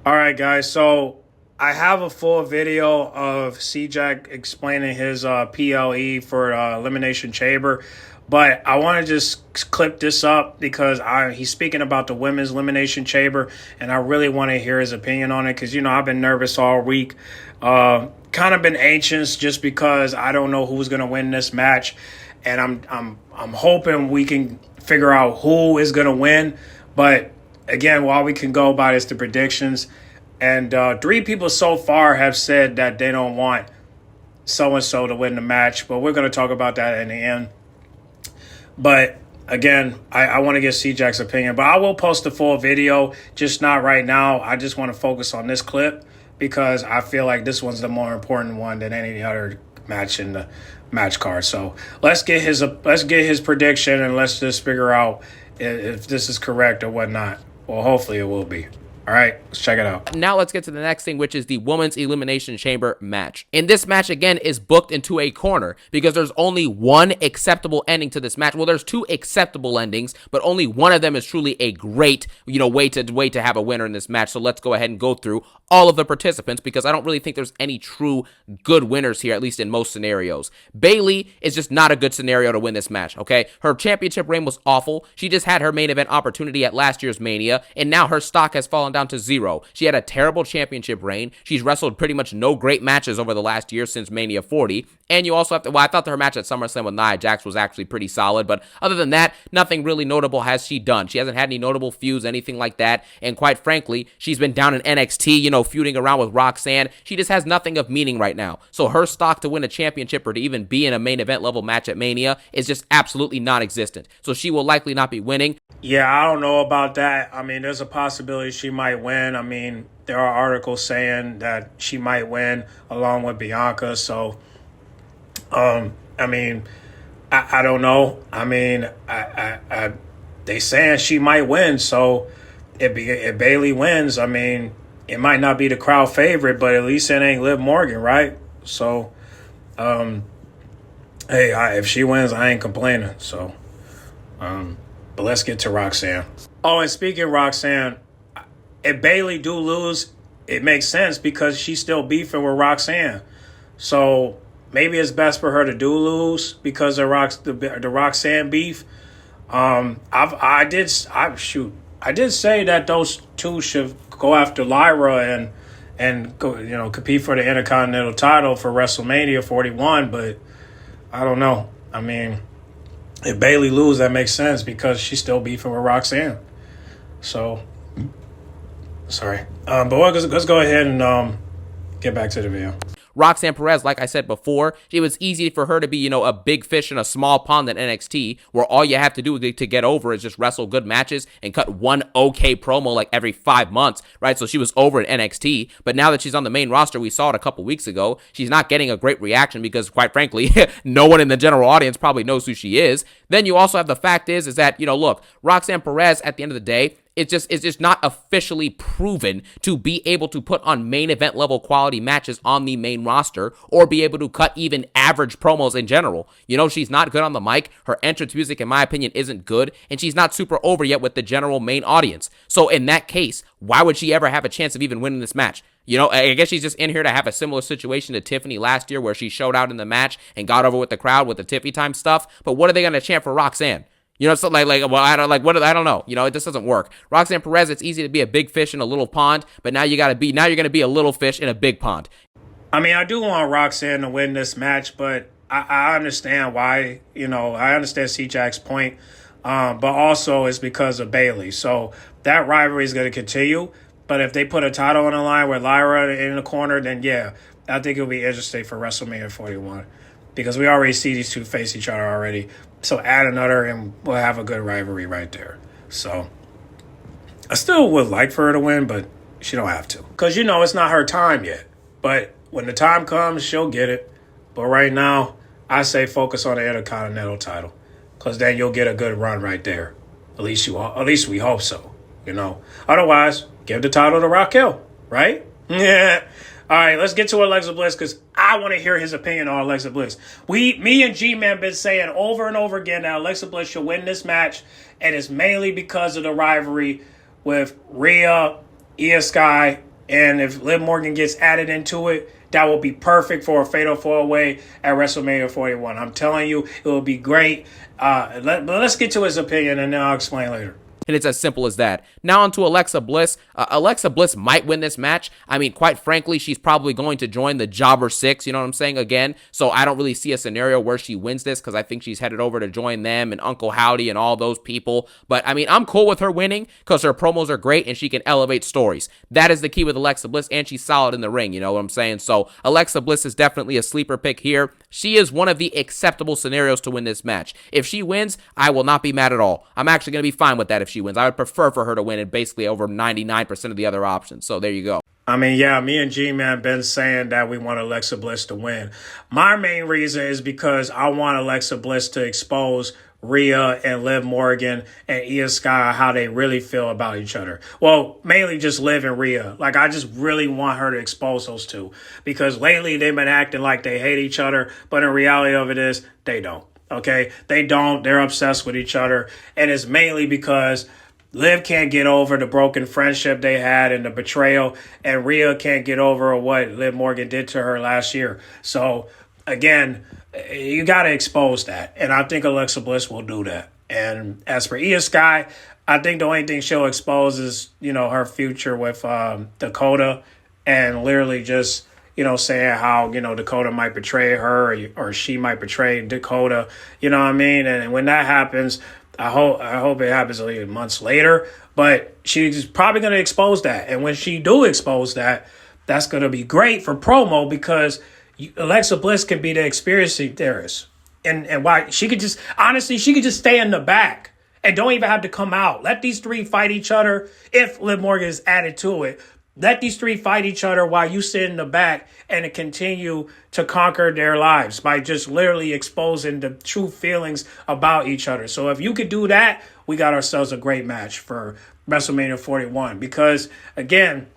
All right, guys. So I have a full video of CJAC explaining his PLE for Elimination Chamber, but I want to just clip this up because he's speaking about the women's Elimination Chamber, and I really want to hear his opinion on it because, I've been nervous all week. Kind of been anxious just because I don't know who's going to win this match, and I'm hoping we can figure out who is going to win, but again, all we can go by is the predictions. And 3 people so far have said that they don't want so-and-so to win the match. But we're going to talk about that in the end. But again, I want to get CJAC's opinion. But I will post the full video, just not right now. I just want to focus on this clip because I feel like this one's the more important one than any other match in the match card. So let's get his prediction and let's just figure out if this is correct or whatnot. Well, hopefully it will be. All right, let's check it out. Now let's get to the next thing, which is the Women's Elimination Chamber match. And this match, again, is booked into a corner because there's only one acceptable ending to this match. Well, there's 2 acceptable endings, but only one of them is truly a great, way to have a winner in this match. So let's go ahead and go through all of the participants because I don't really think there's any true good winners here, at least in most scenarios. Bayley is just not a good scenario to win this match, okay? Her championship reign was awful. She just had her main event opportunity at last year's Mania, and now her stock has fallen down to 0. She had a terrible championship reign. She's wrestled pretty much no great matches over the last year since Mania 40, and you also have to, I thought that her match at SummerSlam with Nia Jax was actually pretty solid, but other than that, nothing really notable has she done. She hasn't had any notable feuds, anything like that, and quite frankly, she's been down in NXT, feuding around with Roxanne. She just has nothing of meaning right now. So her stock to win a championship or to even be in a main event level match at Mania is just absolutely non-existent. So she will likely not be winning. Yeah, I don't know about that. I mean, there's a possibility she might win. I mean, there are articles saying that she might win along with Bianca. So, I mean, I don't know. I mean, they saying she might win. So if Bayley wins, I mean, it might not be the crowd favorite, but at least it ain't Liv Morgan, right? So, hey, if she wins, I ain't complaining. So, but let's get to Roxanne. Oh, and speaking of Roxanne, if Bayley do lose, it makes sense because she's still beefing with Roxanne. So maybe it's best for her to do lose because of the Roxanne beef. I did say that those 2 should go after Lyra and go, compete for the Intercontinental title for WrestleMania 41, but I don't know. I mean, if Bayley lose, that makes sense because she's still beefing with Roxanne. So, sorry. But let's go ahead and get back to the video. Roxanne Perez, like I said before, it was easy for her to be, a big fish in a small pond at NXT, where all you have to do to get over is just wrestle good matches and cut one okay promo like every 5 months, right? So she was over at NXT, but now that she's on the main roster, we saw it a couple weeks ago, she's not getting a great reaction because, quite frankly, no one in the general audience probably knows who she is. Then you also have the fact is that, look, Roxanne Perez, at the end of the day, it's just not officially proven to be able to put on main event level quality matches on the main roster or be able to cut even average promos in general. She's not good on the mic. Her entrance music, in my opinion, isn't good, and she's not super over yet with the general main audience. So in that case, why would she ever have a chance of even winning this match? I guess she's just in here to have a similar situation to Tiffany last year where she showed out in the match and got over with the crowd with the Tiffany time stuff. But what are they going to chant for Roxanne? So I don't know. It just doesn't work. Roxanne Perez, it's easy to be a big fish in a little pond, but now you're going to be a little fish in a big pond. I mean, I do want Roxanne to win this match, but I understand why, I understand CJAC's point, but also it's because of Bayley. So that rivalry is going to continue, but if they put a title on the line with Lyra in the corner, then yeah, I think it'll be interesting for WrestleMania 41 because we already see these 2 face each other already. So add another and we'll have a good rivalry right there. So I still would like for her to win, but she don't have to. Because, it's not her time yet. But when the time comes, she'll get it. But right now, I say focus on the Intercontinental title. Because then you'll get a good run right there. At least we hope so. Otherwise, give the title to Raquel, right? Yeah. All right, let's get to Alexa Bliss because I want to hear his opinion on Alexa Bliss. Me and G-Man been saying over and over again that Alexa Bliss should win this match, and it's mainly because of the rivalry with Rhea, Io Sky, And if Liv Morgan gets added into it, that will be perfect for a fatal four-way at WrestleMania 41. I'm telling you, it will be great. But let's get to his opinion, and then I'll explain later. And it's as simple as that. Now on to Alexa Bliss. Alexa Bliss might win this match. I mean, quite frankly, she's probably going to join the Jobber 6, you know what I'm saying, again. So I don't really see a scenario where she wins this because I think she's headed over to join them and Uncle Howdy and all those people. But, I mean, I'm cool with her winning because her promos are great and she can elevate stories. That is the key with Alexa Bliss, and she's solid in the ring, you know what I'm saying? So Alexa Bliss is definitely a sleeper pick here. She is one of the acceptable scenarios to win this match. If she wins, I will not be mad at all. I'm actually going to be fine with that if she wins. I would prefer for her to win it basically over 99% of the other options. So there you go. I mean, yeah, me and G-Man been saying that we want Alexa Bliss to win. My main reason is because I want Alexa Bliss to expose Rhea and Liv Morgan and Io Sky how they really feel about each other. Well, mainly just Liv and Rhea. Like, I just really want her to expose those two. Because lately they've been acting like they hate each other, but in reality of it is, they don't. Okay? They don't. They're obsessed with each other. And it's mainly because Liv can't get over the broken friendship they had and the betrayal, and Rhea can't get over what Liv Morgan did to her last year. So, again, you got to expose that, and I think Alexa Bliss will do that. And as for Io Sky, I think the only thing she'll expose is, her future with Dakota, and literally just, saying how, Dakota might betray her or she might betray Dakota, you know what I mean? And when that happens, I hope it happens months later, but she's probably going to expose that. And when she do expose that, that's going to be great for promo because Alexa Bliss can be the conspiracy theorist. And why she could just, honestly, she could just stay in the back and don't even have to come out. Let these three fight each other if Liv Morgan is added to it. Let these three fight each other while you sit in the back and continue to conquer their lives by just literally exposing the true feelings about each other. So if you could do that, we got ourselves a great match for WrestleMania 41. Because, again,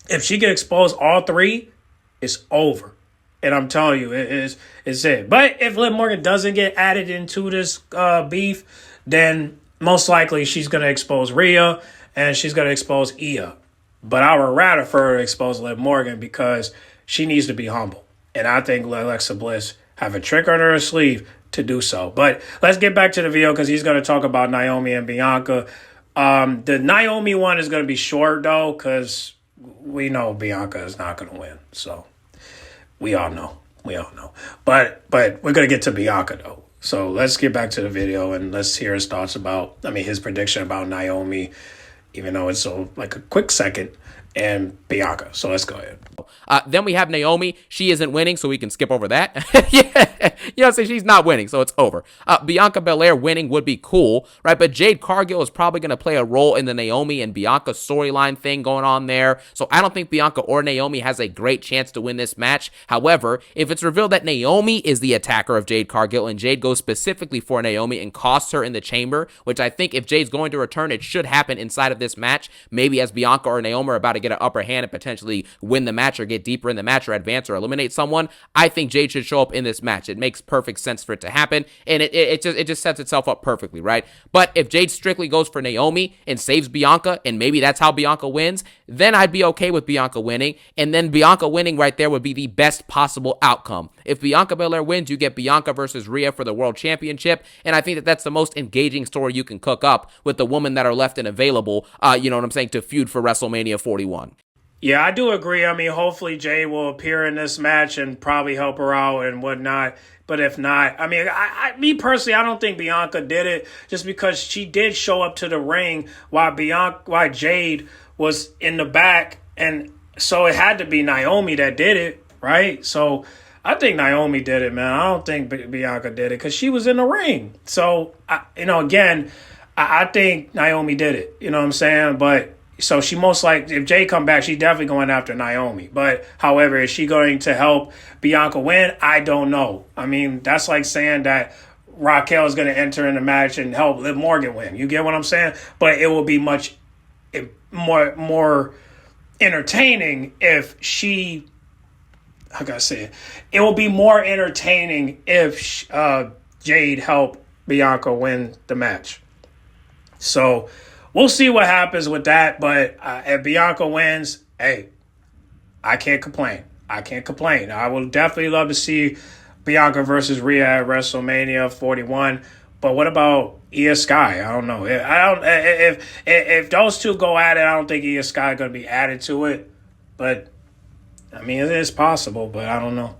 if she can expose all three, it's over. And I'm telling you, it's it. But if Liv Morgan doesn't get added into this beef, then most likely she's going to expose Rhea and she's going to expose Io. But I would rather for her to expose Liv Morgan because she needs to be humble. And I think Alexa Bliss have a trick on her sleeve to do so. But let's get back to the video because he's going to talk about Naomi and Bianca. The Naomi one is going to be short, though, because we know Bianca is not going to win. So we all know. But we're going to get to Bianca, though. So let's get back to the video and let's hear his thoughts his prediction about Naomi, even though it's so like a quick second, and Bianca. So let's go ahead. Then we have Naomi. She isn't winning, so we can skip over that. Yeah, so she's not winning, so it's over. Bianca Belair winning would be cool, right? But Jade Cargill is probably going to play a role in the Naomi and Bianca storyline thing going on there. So I don't think Bianca or Naomi has a great chance to win this match. However, if it's revealed that Naomi is the attacker of Jade Cargill and Jade goes specifically for Naomi and costs her in the chamber, which I think if Jade's going to return, it should happen inside of this match. Maybe as Bianca or Naomi are about to get an upper hand and potentially win the match or get deeper in the match or advance or eliminate someone, I think Jade should show up in this match. It makes perfect sense for it to happen, and it just sets itself up perfectly, right? But if Jade strictly goes for Naomi and saves Bianca, and maybe that's how Bianca wins, then I'd be okay with Bianca winning, and then Bianca winning right there would be the best possible outcome. If Bianca Belair wins, you get Bianca versus Rhea for the World Championship, and I think that that's the most engaging story you can cook up with the women that are left and available, you know what I'm saying, to feud for WrestleMania 41. Yeah, I do agree. I mean, hopefully Jay will appear in this match and probably help her out and whatnot. But if not, I mean, me personally, I don't think Bianca did it just because she did show up to the ring while Jade was in the back. And so it had to be Naomi that did it, right? So I think Naomi did it, man. I don't think Bianca did it because she was in the ring. So, again, I think Naomi did it. You know what I'm saying? But so she most likely, if Jay come back, she's definitely going after Naomi. But, however, is she going to help Bianca win? I don't know. I mean, that's like saying that Raquel is going to enter in the match and help Liv Morgan win. You get what I'm saying? But it will be much more entertaining if she, how can I say it? It will be more entertaining if Jade helped Bianca win the match. So we'll see what happens with that, but if Bianca wins, hey, I can't complain. I would definitely love to see Bianca versus Rhea at WrestleMania 41. But what about Io Sky? I don't know. If those two go at it, I don't think Io Sky is going to be added to it. But I mean, it is possible. But I don't know.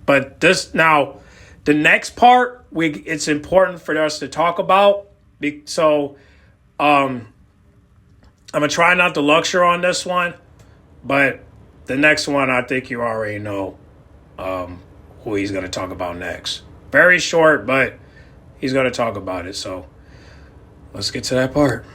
But this now, the next part, it's important for us to talk about. So, I'm gonna try not to lecture on this one, but the next one, I think you already know who he's gonna talk about next. Very short, but he's gonna talk about it. So, let's get to that part.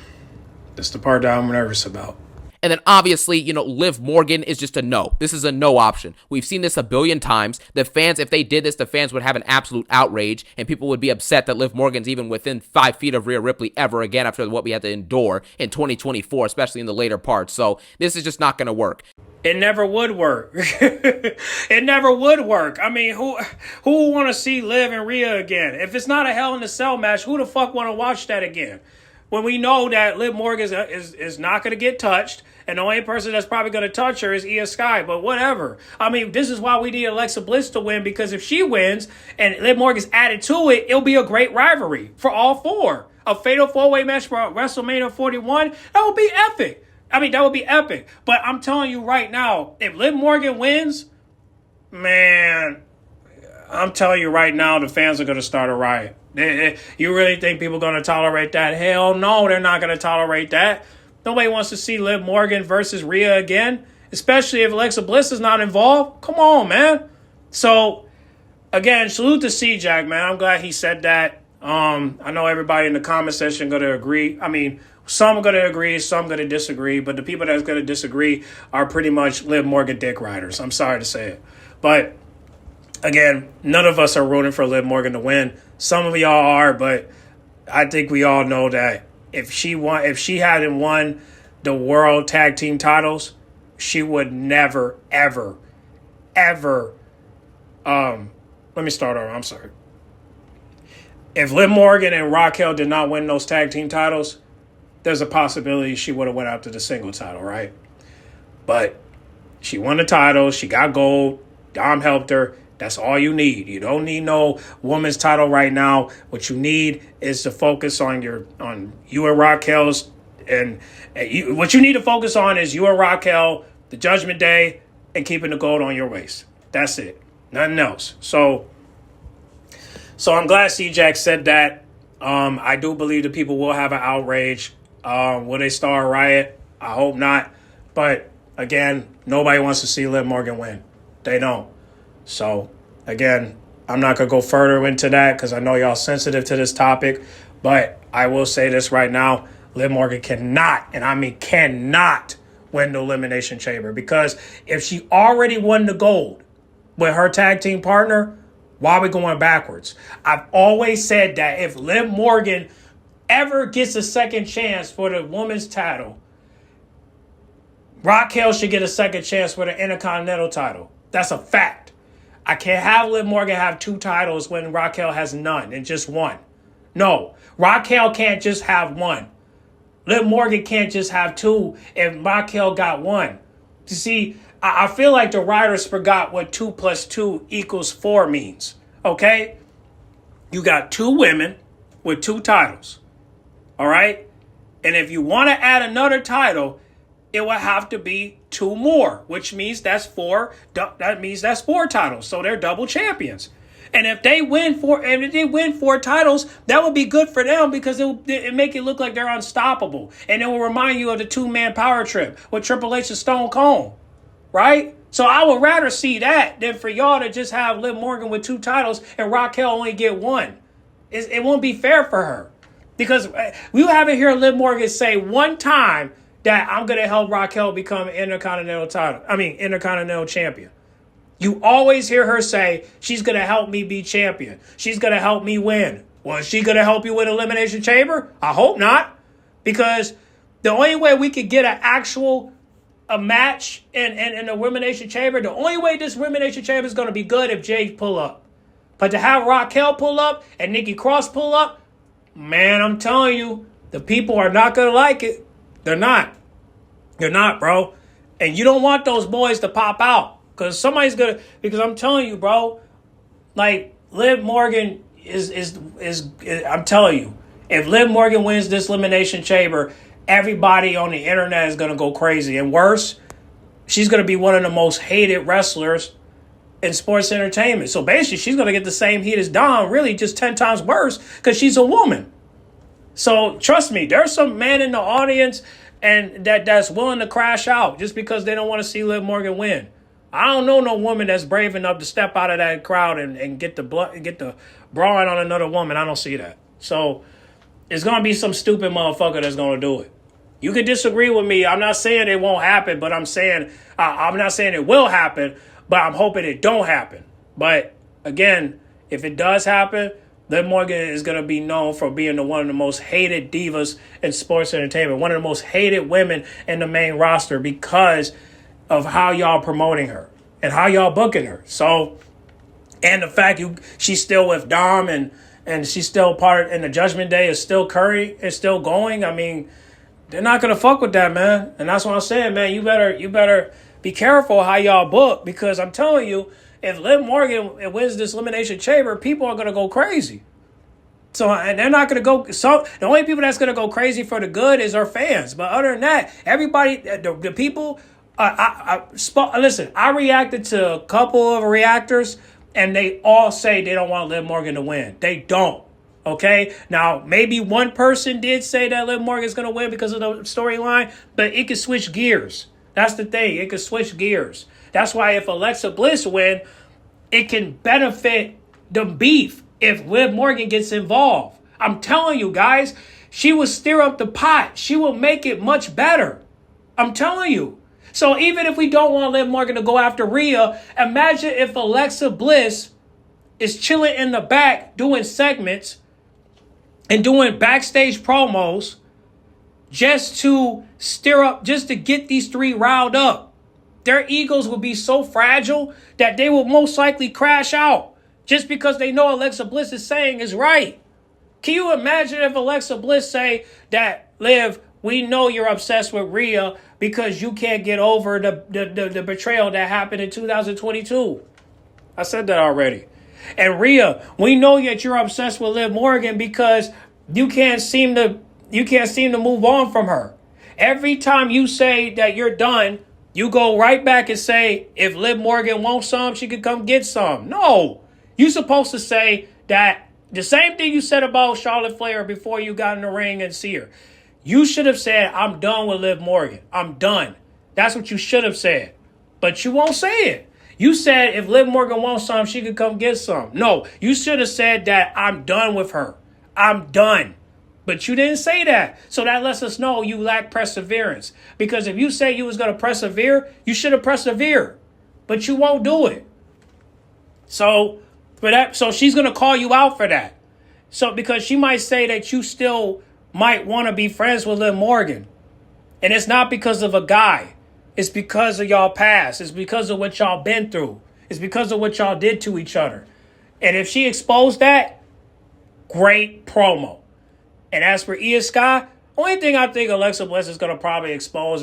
That's the part that I'm nervous about. And then obviously, Liv Morgan is just a no. This is a no option. We've seen this a billion times. The fans, if they did this, the fans would have an absolute outrage, and people would be upset that Liv Morgan's even within 5 feet of Rhea Ripley ever again after what we had to endure in 2024, especially in the later parts. So this is just not going to work. It never would work. It never would work. I mean, who would want to see Liv and Rhea again? If it's not a Hell in a Cell match, who the fuck want to watch that again? When we know that Liv Morgan is not going to get touched, and the only person that's probably going to touch her is Io Sky, but whatever. I mean, this is why we need Alexa Bliss to win, because if she wins and Liv Morgan's added to it, it'll be a great rivalry for all four. A fatal four-way match for WrestleMania 41, that would be epic. I mean, that would be epic. But I'm telling you right now, if Liv Morgan wins, man, I'm telling you right now, the fans are going to start a riot. You really think people are going to tolerate that? Hell no, they're not going to tolerate that. Nobody wants to see Liv Morgan versus Rhea again, especially if Alexa Bliss is not involved. Come on, man. So, again, salute to CJAX, man. I'm glad he said that. I know everybody in the comment section going to agree. I mean, some are going to agree, some going to disagree, but the people that's going to disagree are pretty much Liv Morgan dick riders. I'm sorry to say it. But, again, none of us are rooting for Liv Morgan to win. Some of y'all are, but I think we all know that if she hadn't won the World Tag Team titles, she would never, ever, ever. Let me start over. I'm sorry. If Liv Morgan and Raquel did not win those tag team titles, there's a possibility she would have went after the single title, right? But she won the title. She got gold. Dom helped her. That's all you need. You don't need no women's title right now. What you need is to focus on you and Raquel's, and what you need to focus on is you and Raquel, the Judgment Day, and keeping the gold on your waist. That's it. Nothing else. So I'm glad CJAX said that. I do believe the people will have an outrage. Will they start a riot? I hope not. But again, nobody wants to see Liv Morgan win. They don't. So, again, I'm not going to go further into that because I know y'all sensitive to this topic. But I will say this right now. Liv Morgan cannot, and I mean cannot, win the Elimination Chamber. Because if she already won the gold with her tag team partner, why are we going backwards? I've always said that if Liv Morgan ever gets a second chance for the women's title, Raquel should get a second chance for the Intercontinental title. That's a fact. I can't have Liv Morgan have 2 titles when Raquel has none and just one. No, Raquel can't just have one. Liv Morgan can't just have 2 if Raquel got 1. You see, I feel like the writers forgot what 2 plus 2 equals 4 means. Okay? You got 2 women with 2 titles. All right? And if you want to add another title, it will have to be 2 more, which means that's 4. That means that's 4 titles. So they're double champions. And if they win 4 titles, that would be good for them because it make it look like they're unstoppable. And it will remind you of the 2-man power trip with Triple H and Stone Cold. Right? So I would rather see that than for y'all to just have Liv Morgan with 2 titles and Raquel only get 1. It won't be fair for her. Because we haven't heard Liv Morgan say one time that I'm going to help Raquel become Intercontinental champion. You always hear her say, she's going to help me be champion. She's going to help me win. Well, is she going to help you win Elimination Chamber? I hope not. Because the only way we could get a match in the Elimination Chamber, the only way this Elimination Chamber is going to be good if Jay pull up. But to have Raquel pull up and Nikki Cross pull up, man, I'm telling you, the people are not going to like it. They're not. You're not, bro. And you don't want those boys to pop out. Because because I'm telling you, bro, like, Liv Morgan is I'm telling you, if Liv Morgan wins this Elimination Chamber, everybody on the internet is going to go crazy. And worse, she's going to be one of the most hated wrestlers in sports entertainment. So basically, she's going to get the same heat as Dom, really just 10 times worse because she's a woman. So trust me, there's some man in the audience and that's willing to crash out just because they don't want to see Liv Morgan win. I don't know no woman that's brave enough to step out of that crowd and get the brawling on another woman. I don't see that. So it's going to be some stupid motherfucker that's going to do it. You can disagree with me. I'm not saying it won't happen, but I'm not saying it will happen, but I'm hoping it don't happen. But again, if it does happen, Liv Morgan is going to be known for being one of the most hated divas in sports entertainment, one of the most hated women in the main roster because of how y'all promoting her and how y'all booking her. So, and the fact she's still with Dom and she's still and the Judgment Day is still Curry, is still going. I mean, they're not going to fuck with that, man. And that's what I'm saying, man. You better be careful how y'all book, because I'm telling you, if Liv Morgan wins this Elimination Chamber, people are going to go crazy. So, and they're not going to go. So the only people that's going to go crazy for the good is our fans. But other than that, everybody, the people, listen, I reacted to a couple of reactors and they all say they don't want Liv Morgan to win. They don't. Okay? Now, maybe one person did say that Liv Morgan is going to win because of the storyline, but it could switch gears. That's the thing. It could switch gears. That's why if Alexa Bliss win, it can benefit the beef if Liv Morgan gets involved. I'm telling you, guys, she will stir up the pot. She will make it much better. I'm telling you. So even if we don't want Liv Morgan to go after Rhea, imagine if Alexa Bliss is chilling in the back doing segments and doing backstage promos just to stir up, just to get these three riled up. Their egos will be so fragile that they will most likely crash out just because they know Alexa Bliss is saying is right. Can you imagine if Alexa Bliss say that, Liv, we know you're obsessed with Rhea because you can't get over the betrayal that happened in 2022. I said that already. And Rhea, we know that you're obsessed with Liv Morgan because you can't seem to move on from her. Every time you say that you're done, you go right back and say, if Liv Morgan wants some, she could come get some. No. You're supposed to say that the same thing you said about Charlotte Flair before you got in the ring and see her. You should have said, I'm done with Liv Morgan. I'm done. That's what you should have said. But you won't say it. You said if Liv Morgan wants some, she could come get some. No, you should have said that I'm done with her. I'm done. But you didn't say that. So that lets us know you lack perseverance. Because if you say you was going to persevere, you should have persevered. But you won't do it. So she's going to call you out for that. So because she might say that you still might want to be friends with Liv Morgan. And it's not because of a guy. It's because of y'all past. It's because of what y'all been through. It's because of what y'all did to each other. And if she exposed that, great promo. And as for Io Sky, only thing I think Alexa Bliss is going to probably expose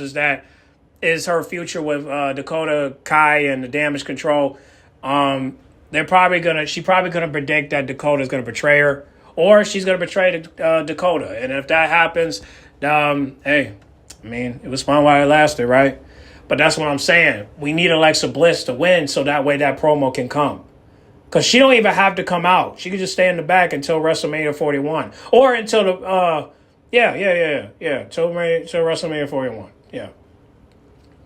is her future with Dakota Kai and the Damage Control. She's probably going to predict that Dakota is going to betray her, or she's going to betray Dakota. And if that happens, hey, I mean, it was fun while it lasted, right? But that's what I'm saying. We need Alexa Bliss to win so that way that promo can come. Because she don't even have to come out. She can just stay in the back until WrestleMania 41. Or until till WrestleMania 41. Yeah.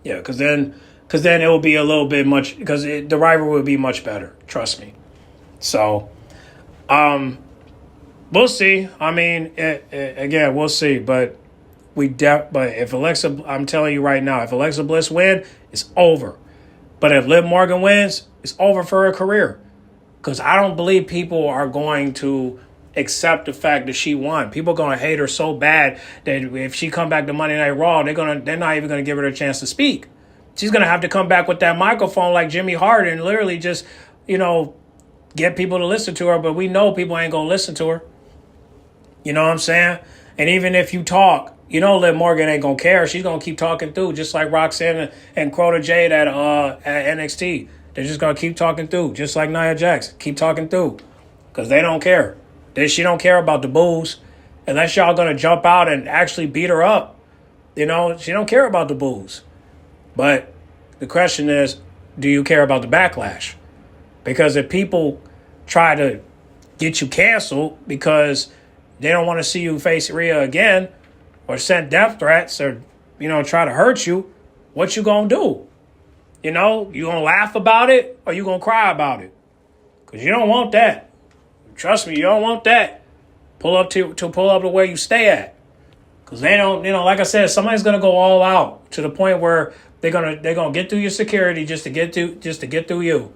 Yeah, because then it will be a little bit much, because the rivalry will be much better. Trust me. So, we'll see. I mean, again, we'll see. But if I'm telling you right now, if Alexa Bliss wins, it's over. But if Liv Morgan wins, it's over for her career. Because I don't believe people are going to accept the fact that she won. People are going to hate her so bad that if she come back to Monday Night Raw, they're not even going to give her a chance to speak. She's going to have to come back with that microphone like Jimmy Hart and literally just, get people to listen to her. But we know people ain't going to listen to her. You know what I'm saying? And even if you talk, you know Liv Morgan ain't gonna care. She's gonna keep talking through, just like Roxanne and Quota Jade at NXT. They're just gonna keep talking through, just like Nia Jax. Keep talking through, because they don't care. She don't care about the boos, unless y'all gonna jump out and actually beat her up. You know, she don't care about the boos. But the question is, do you care about the backlash? Because if people try to get you canceled because they don't want to see you face Rhea again, or send death threats, or, you know, try to hurt you, what you gonna do? You know, you gonna laugh about it, or you gonna cry about it? Because you don't want that. Trust me, you don't want that. Pull up to where you stay at. Because they don't, you know, like I said, somebody's gonna go all out to the point where they're gonna get through your security just to get through you.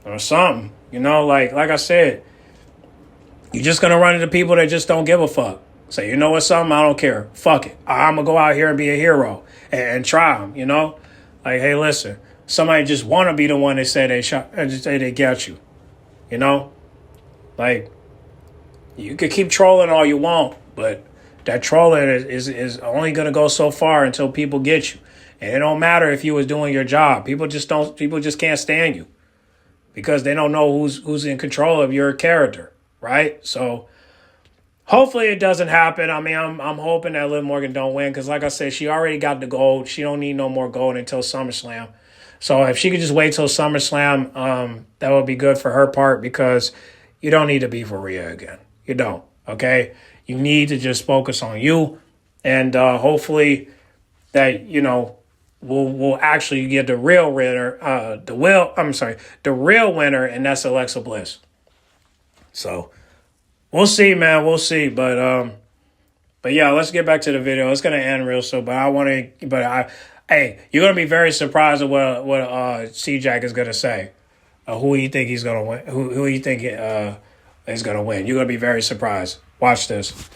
Or something. You know, like I said, you're just gonna run into people that just don't give a fuck. Say, you know what, something, I don't care. Fuck it. I'm going to go out here and be a hero and try them, you know? Like, hey, listen, somebody just want to be the one that say they shot and just say they got you, you know? Like, you could keep trolling all you want, but that trolling is only going to go so far until people get you. And it don't matter if you was doing your job. People just can't stand you because they don't know who's in control of your character, right? So, hopefully it doesn't happen. I mean, I'm hoping that Liv Morgan don't win because, like I said, she already got the gold. She don't need no more gold until SummerSlam. So if she could just wait till SummerSlam, that would be good for her part because you don't need to be for Rhea again. You don't, okay? You need to just focus on you, and hopefully that, you know, we'll actually get the real winner, the real winner, and that's Alexa Bliss. So. We'll see, man. We'll see, but yeah, let's get back to the video. It's gonna end real soon, hey, you're gonna be very surprised at what CJAX is gonna say. Who you think he's gonna win? Who you think is gonna win? You're gonna be very surprised. Watch this.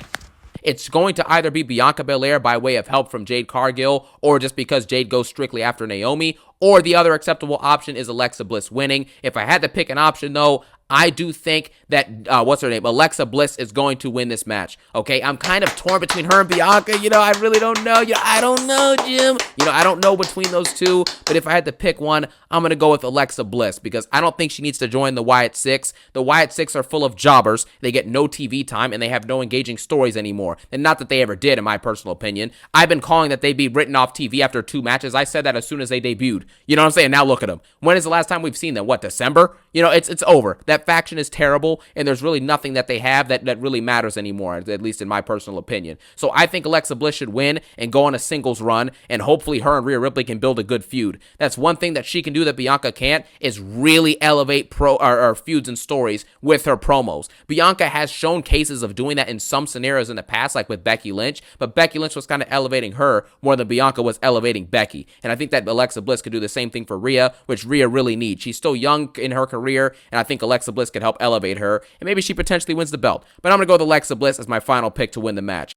It's going to either be Bianca Belair by way of help from Jade Cargill, or just because Jade goes strictly after Naomi, or the other acceptable option is Alexa Bliss winning. If I had to pick an option, though, I do think that, Alexa Bliss is going to win this match, okay? I'm kind of torn between her and Bianca, you know, I really don't know. I don't know, Jim. You know, I don't know between those two, but if I had to pick one, I'm going to go with Alexa Bliss because I don't think she needs to join the Wyatt Six. The Wyatt Six are full of jobbers. They get no TV time, and they have no engaging stories anymore. And not that they ever did, in my personal opinion. I've been calling that they'd be written off TV after 2 matches. I said that as soon as they debuted. You know what I'm saying? Now look at them. When is the last time we've seen them? What, December? You know, it's over. That faction is terrible, and there's really nothing that they have that really matters anymore, at least in my personal opinion. So I think Alexa Bliss should win and go on a singles run, and hopefully her and Rhea Ripley can build a good feud. That's one thing that she can do that Bianca can't, is really elevate feuds and stories with her promos. Bianca has shown cases of doing that in some scenarios in the past, like with Becky Lynch, but Becky Lynch was kind of elevating her more than Bianca was elevating Becky. And I think that Alexa Bliss could do the same thing for Rhea, which Rhea really needs. She's still young in her career, and I think Alexa Bliss could help elevate her, and maybe she potentially wins the belt. But I'm going to go with Alexa Bliss as my final pick to win the match.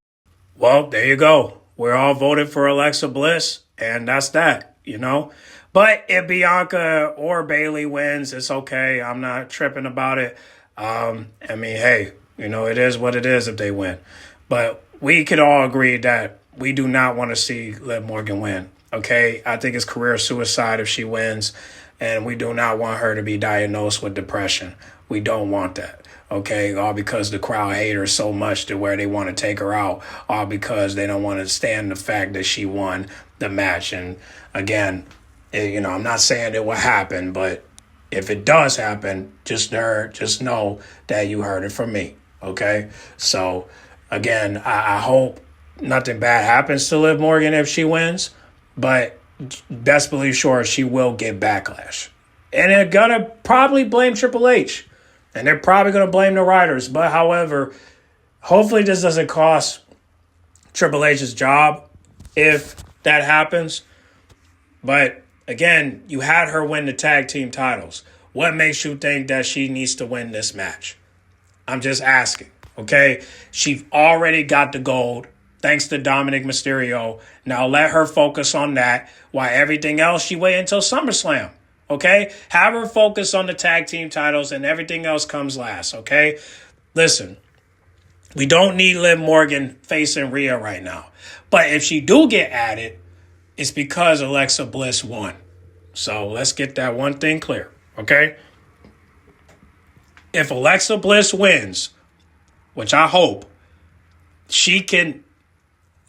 Well, there you go. We're all voted for Alexa Bliss, and that's that, you know? But if Bianca or Bayley wins, it's okay. I'm not tripping about it. I mean, hey, you know, it is what it is if they win. But we could all agree that we do not want to see Liv Morgan win, okay? I think it's career suicide if she wins, and we do not want her to be diagnosed with depression. We don't want that. Okay, all because the crowd hate her so much to where they want to take her out, all because they don't want to stand the fact that she won the match. And again, you know, I'm not saying it will happen, but if it does happen, just know that you heard it from me. Okay, so again, I hope nothing bad happens to Liv Morgan if she wins, but best believe sure she will get backlash, and they're gonna probably blame Triple H. And they're probably going to blame the writers. But, however, hopefully this doesn't cost Triple H's job if that happens. But, again, you had her win the tag team titles. What makes you think that she needs to win this match? I'm just asking, okay? She already got the gold thanks to Dominic Mysterio. Now let her focus on that while everything else she wait until SummerSlam. Okay? Have her focus on the tag team titles and everything else comes last, okay? Listen, We don't need Liv Morgan facing Rhea right now. But if she do get added, it's because Alexa Bliss won. So let's get that one thing clear, okay? If Alexa Bliss wins, which I hope, she can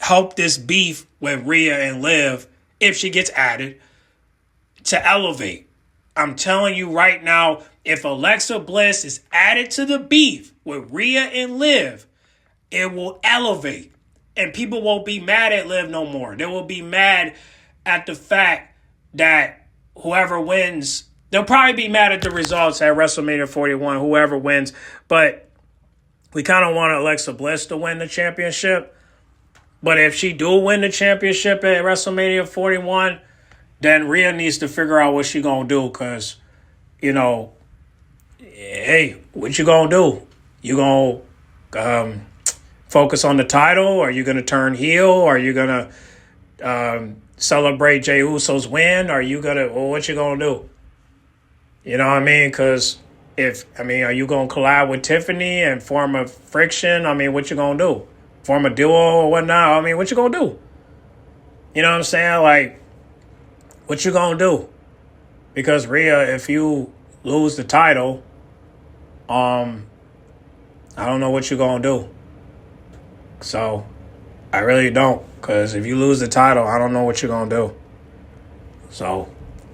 help this beef with Rhea and Liv, if she gets added, to elevate. I'm telling you right now, if Alexa Bliss is added to the beef with Rhea and Liv, it will elevate. And people won't be mad at Liv no more. They will be mad at the fact that whoever wins, they'll probably be mad at the results at WrestleMania 41, whoever wins. But we kind of want Alexa Bliss to win the championship. But if she do win the championship at WrestleMania 41, then Rhea needs to figure out what she going to do. Because, you know, hey, what you going to do? You going to focus on the title? Or are you going to turn heel? Or are you going to celebrate Jey Uso's win? Or are you going to, well, what you going to do? You know what I mean? Because are you going to collab with Tiffany and form a friction? I mean, what you going to do? Form a duo or whatnot? I mean, what you going to do? You know what I'm saying? Like, what you going to do? Because Rhea, if you lose the title, I don't know what you're going to do. So, I really don't. Because if you lose the title, I don't know what you're going to do. So,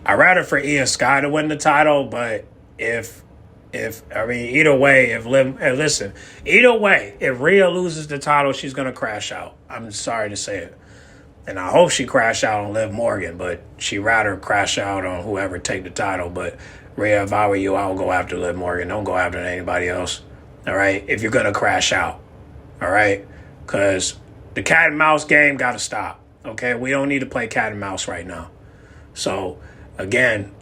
I'd rather for Io Sky to win the title, but either way, either way, if Rhea loses the title, she's going to crash out. I'm sorry to say it. And I hope she crash out on Liv Morgan, but she'd rather crash out on whoever take the title. But Rhea, if I were you, I would go after Liv Morgan. Don't go after anybody else. All right? If you're going to crash out. All right? Because the cat and mouse game got to stop. Okay? We don't need to play cat and mouse right now. So, again,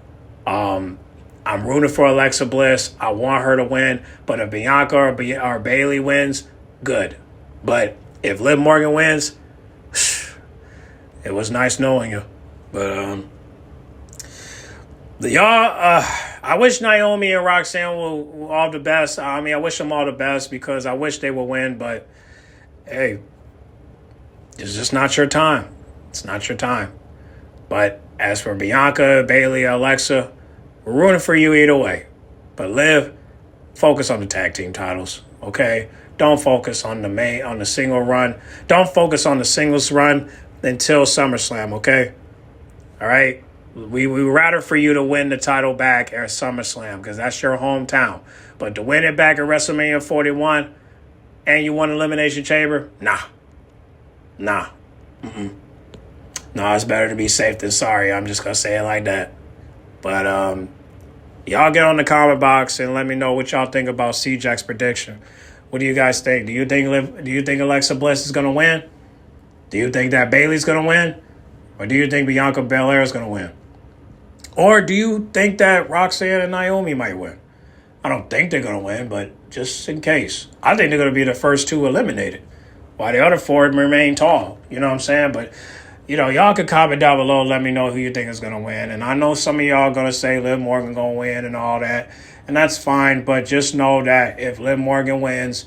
I'm rooting for Alexa Bliss. I want her to win. But if Bianca or Bayley wins, good. But if Liv Morgan wins, it was nice knowing you. But I wish Naomi and Roxanne were all the best. I mean, I wish them all the best because I wish they would win. But, hey, it's just not your time. It's not your time. But as for Bianca, Bayley, Alexa, we're rooting for you either way. But Liv, focus on the tag team titles, okay? Don't focus on the single run. Don't focus on the singles run until SummerSlam, okay? All right? We would rather for you to win the title back at SummerSlam because that's your hometown. But to win it back at WrestleMania 41 and you won Elimination Chamber, nah. No, it's better to be safe than sorry. I'm just going to say it like that. But y'all get on the comment box and let me know what y'all think about CJAX prediction. What do you guys think? Do you think Alexa Bliss is going to win? Do you think that Bayley's going to win? Or do you think Bianca Belair is going to win? Or do you think that Roxanne and Naomi might win? I don't think they're going to win, but just in case. I think they're going to be the first two eliminated, while the other four remain tall. You know what I'm saying? But, y'all can comment down below. Let me know who you think is going to win. And I know some of y'all are going to say Liv Morgan going to win and all that. And that's fine. But just know that if Liv Morgan wins,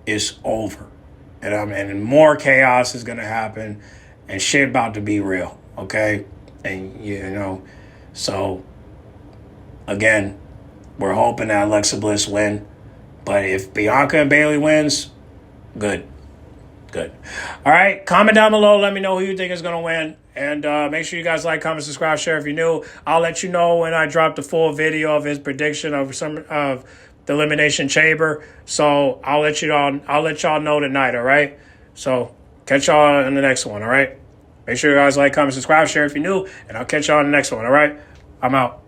it's over. And more chaos is going to happen. And shit about to be real. Okay? And, so, again, we're hoping that Alexa Bliss win. But if Bianca and Bayley wins, good. All right, comment down below. Let me know who you think is going to win. And make sure you guys like, comment, subscribe, share if you're new. I'll let you know when I drop the full video of his prediction of the Elimination Chamber. So I'll let y'all know tonight, all right? So catch y'all in the next one, all right? Make sure you guys like, comment, subscribe, share if you're new. And I'll catch y'all in the next one, all right? I'm out.